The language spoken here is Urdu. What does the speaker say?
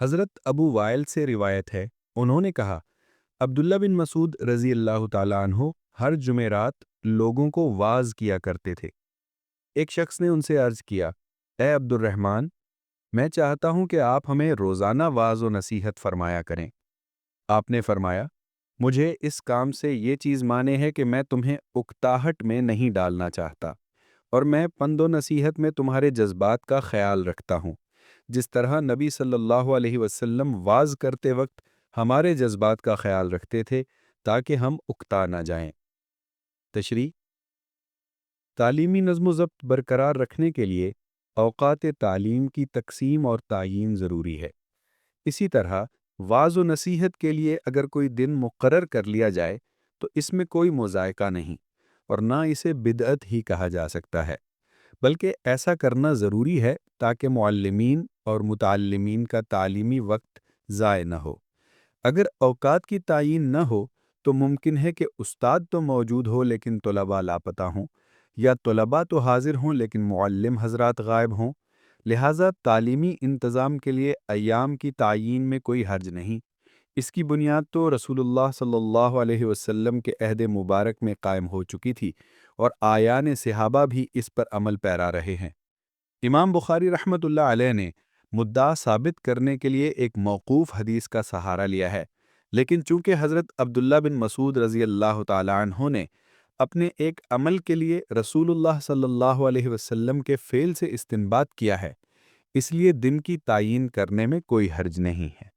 حضرت ابو وائل سے روایت ہے، انہوں نے کہا، عبداللہ بن مسعود رضی اللہ تعالیٰ عنہ ہر جمعرات لوگوں کو واعظ کیا کرتے تھے۔ ایک شخص نے ان سے عرض کیا، اے عبد الرحمن، میں چاہتا ہوں کہ آپ ہمیں روزانہ واعظ و نصیحت فرمایا کریں۔ آپ نے فرمایا، مجھے اس کام سے یہ چیز مانے ہے کہ میں تمہیں اکتاہٹ میں نہیں ڈالنا چاہتا، اور میں پند و نصیحت میں تمہارے جذبات کا خیال رکھتا ہوں، جس طرح نبی صلی اللہ علیہ وسلم واعظ کرتے وقت ہمارے جذبات کا خیال رکھتے تھے تاکہ ہم اکتا نہ جائیں۔ تشریح: تعلیمی نظم و ضبط برقرار رکھنے کے لیے اوقات تعلیم کی تقسیم اور تعیین ضروری ہے۔ اسی طرح واعظ و نصیحت کے لیے اگر کوئی دن مقرر کر لیا جائے تو اس میں کوئی مذائقہ نہیں، اور نہ اسے بدعت ہی کہا جا سکتا ہے، بلکہ ایسا کرنا ضروری ہے تاکہ معلمین اور متعلمین کا تعلیمی وقت ضائع نہ ہو۔ اگر اوقات کی تعیین نہ ہو تو ممکن ہے کہ استاد تو موجود ہو لیکن طلباء لاپتہ ہوں، یا طلباء تو حاضر ہوں لیکن معلم حضرات غائب ہوں۔ لہٰذا تعلیمی انتظام کے لیے ایام کی تعیین میں کوئی حرج نہیں۔ اس کی بنیاد تو رسول اللہ صلی اللہ علیہ وسلم کے عہد مبارک میں قائم ہو چکی تھی، اور آیان صحابہ بھی اس پر عمل پیرا رہے ہیں۔ امام بخاری رحمۃ اللہ علیہ نے مدعا ثابت کرنے کے لیے ایک موقوف حدیث کا سہارا لیا ہے، لیکن چونکہ حضرت عبداللہ بن مسعود رضی اللہ تعالیٰ عنہ نے اپنے ایک عمل کے لیے رسول اللہ صلی اللہ علیہ وسلم کے فعل سے استنباط کیا ہے، اس لیے دن کی تعیین کرنے میں کوئی حرج نہیں ہے۔